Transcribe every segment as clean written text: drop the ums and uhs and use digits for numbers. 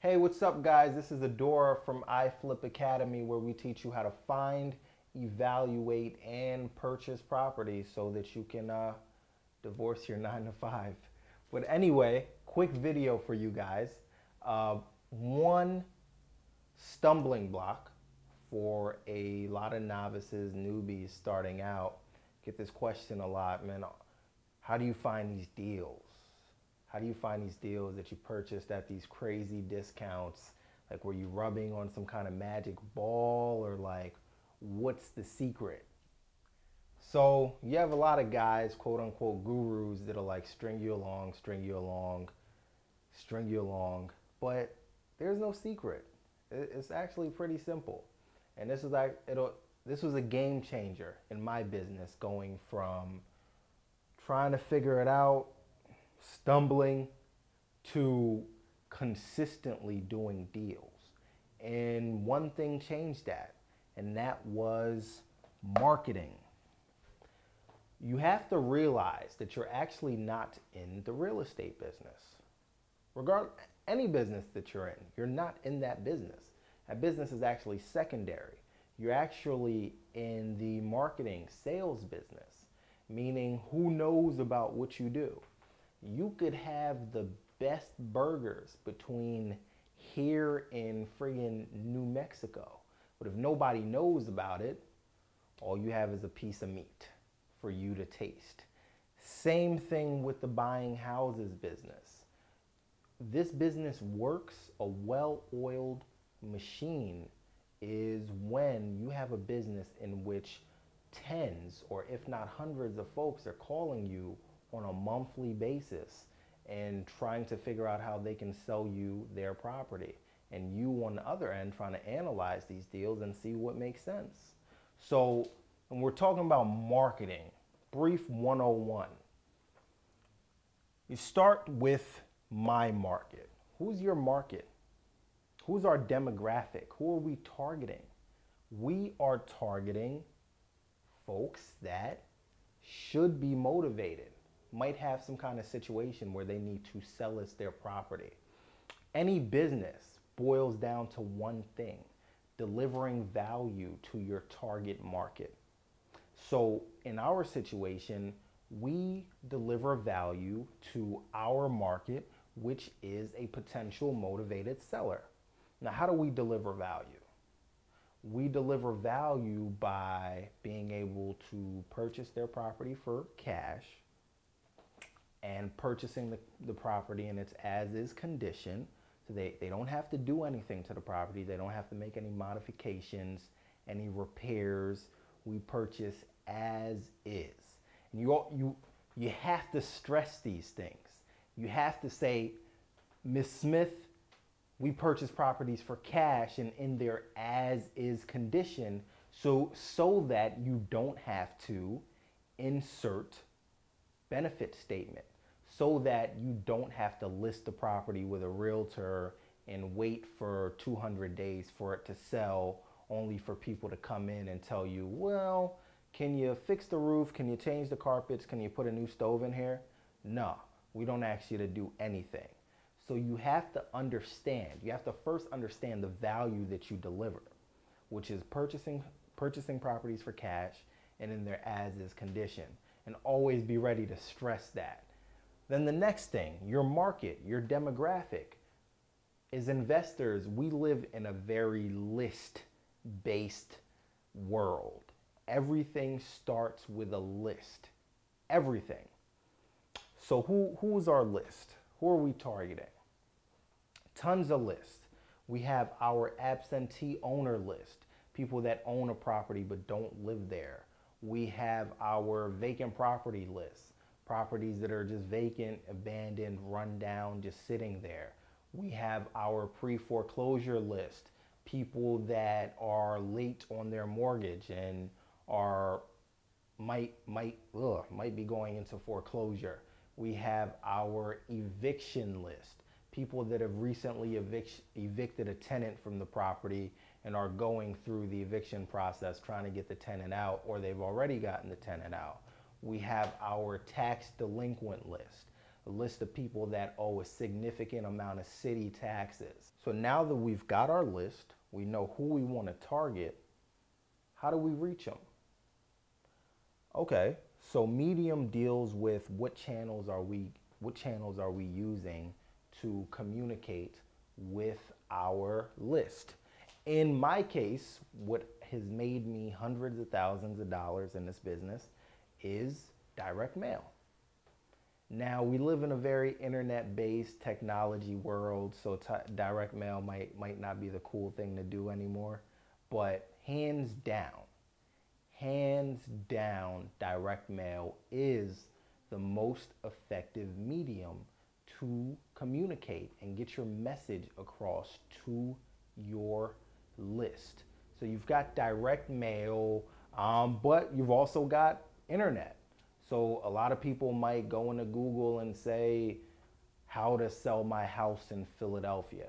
Hey, what's up, guys? This is Adora from iFlip Academy, where we teach you how to find, evaluate, and purchase properties so that you can divorce your 9 to 5. But anyway, quick video for you guys. One stumbling block for a lot of novices, newbies starting out. Get this question a lot, man. How do you find these deals? How do you find these deals that you purchased at these crazy discounts? Like, were you rubbing on some kind of magic ball, or like, what's the secret? So you have a lot of guys, quote unquote gurus, that'll like string you along, string you along, string you along, but there's no secret. It's actually pretty simple. And this is like, this was a game changer in my business, going from trying to figure it out, stumbling, to consistently doing deals. And one thing changed that, and that was marketing. You have to realize that you're actually not in the real estate business. Regardless, any business that you're in, you're not in that business. That business is actually secondary. You're actually in the marketing sales business, meaning who knows about what you do. You could have the best burgers between here and friggin' New Mexico, but if nobody knows about it, all you have is a piece of meat for you to taste. Same thing with the buying houses business. This business works, a well-oiled machine is when you have a business in which tens, or if not hundreds, of folks are calling you on a monthly basis and trying to figure out how they can sell you their property. And you on the other end trying to analyze these deals and see what makes sense. So when we're talking about marketing, brief 101. You start with my market. Who's your market? Who's our demographic? Who are we targeting? We are targeting folks that should be motivated, might have some kind of situation where they need to sell us their property. Any business boils down to one thing: delivering value to your target market. So in our situation, we deliver value to our market, which is a potential motivated seller. Now, how do we deliver value? We deliver value by being able to purchase their property for cash, and purchasing the property in its as-is condition. So they don't have to do anything to the property. They don't have to make any modifications, any repairs. We purchase as is. And you have to stress these things. You have to say, Miss Smith, we purchase properties for cash and in their as-is condition, so that you don't have to insert benefit statement, so that you don't have to list the property with a realtor and wait for 200 days for it to sell, only for people to come in and tell you, well, can you fix the roof? Can you change the carpets? Can you put a new stove in here? No, we don't ask you to do anything. So you have to understand, you have to first understand the value that you deliver, which is purchasing properties for cash and in their as-is condition. And always be ready to stress that. Then the next thing, your market, your demographic. As investors, we live in a very list-based world. Everything starts with a list. Everything. So who's our list? Who are we targeting? Tons of lists. We have our absentee owner list, people that own a property but don't live there. We have our vacant property list, properties that are just vacant, abandoned, run down, just sitting there. We have our pre-foreclosure list, people that are late on their mortgage and might be going into foreclosure. We have our eviction list, people that have recently evicted a tenant from the property and are going through the eviction process trying to get the tenant out, or they've already gotten the tenant out. We have our tax delinquent list. a list of people that owe a significant amount of city taxes. So now that we've got our list, we know who we want to target, how do we reach them? Okay, so Medium deals with what channels are we using to communicate with our list. In my case, what has made me hundreds of thousands of dollars in this business is direct mail. Now, we live in a very internet-based technology world, so direct mail might not be the cool thing to do anymore, but hands down, direct mail is the most effective medium to communicate and get your message across to your list. So you've got direct mail, but you've also got internet. So a lot of people might go into Google and say, how to sell my house in Philadelphia.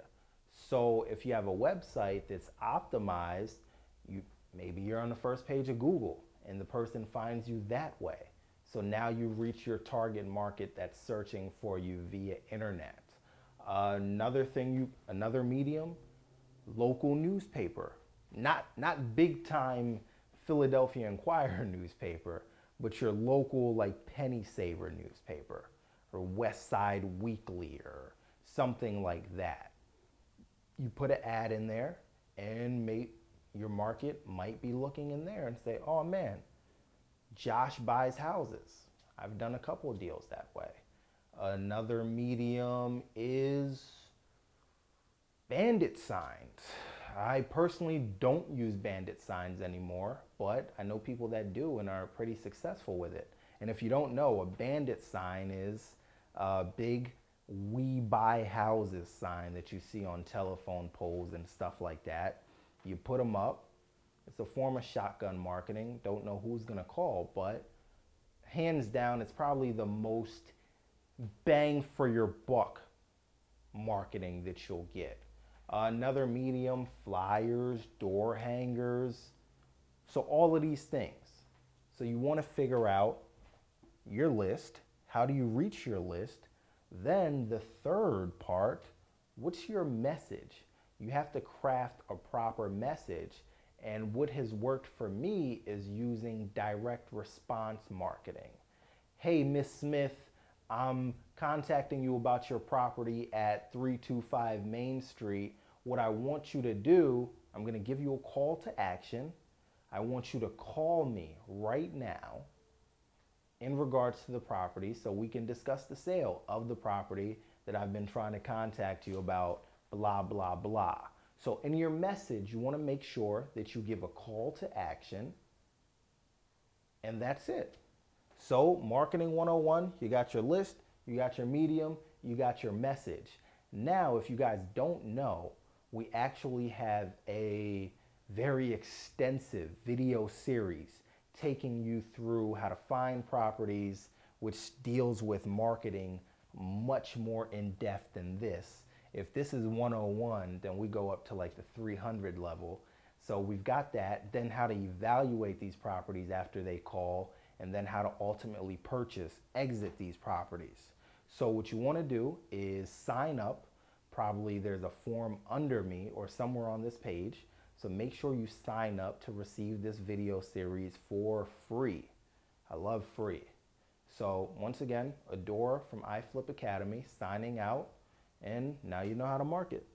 So if you have a website that's optimized, maybe you're on the first page of Google and the person finds you that way. So now you reach your target market that's searching for you via internet. Another medium, local newspaper. Not big time Philadelphia Inquirer newspaper, but your local like Penny Saver newspaper or West Side Weekly or something like that. You put an ad in there and your market might be looking in there and say, oh man, Josh buys houses. I've done a couple of deals that way. Another medium is bandit signs. I personally don't use bandit signs anymore, but I know people that do and are pretty successful with it. And if you don't know, a bandit sign is a big "we buy houses" sign that you see on telephone poles and stuff like that. You put them up. It's a form of shotgun marketing. Don't know who's gonna call, but hands down, it's probably the most bang for your buck marketing that you'll get. Another medium, flyers, door hangers. So all of these things. So you want to figure out your list. How do you reach your list? Then the third part, what's your message? You have to craft a proper message. And what has worked for me is using direct response marketing. Hey, Miss Smith, I'm contacting you about your property at 325 Main Street. What I want you to do, I'm going to give you a call to action. I want you to call me right now in regards to the property so we can discuss the sale of the property that I've been trying to contact you about, blah, blah, blah. So in your message, you want to make sure that you give a call to action, and that's it. So marketing 101, you got your list, you got your medium, you got your message. Now, if you guys don't know, we actually have a very extensive video series taking you through how to find properties, which deals with marketing much more in depth than this. If this is 101, then we go up to like the 300 level. So we've got that, then how to evaluate these properties after they call, and then how to ultimately exit these properties. So what you want to do is sign up. Probably there's a form under me or somewhere on this page. So make sure you sign up to receive this video series for free. I love free. So once again, Adora from iFlip Academy signing out, and now you know how to market.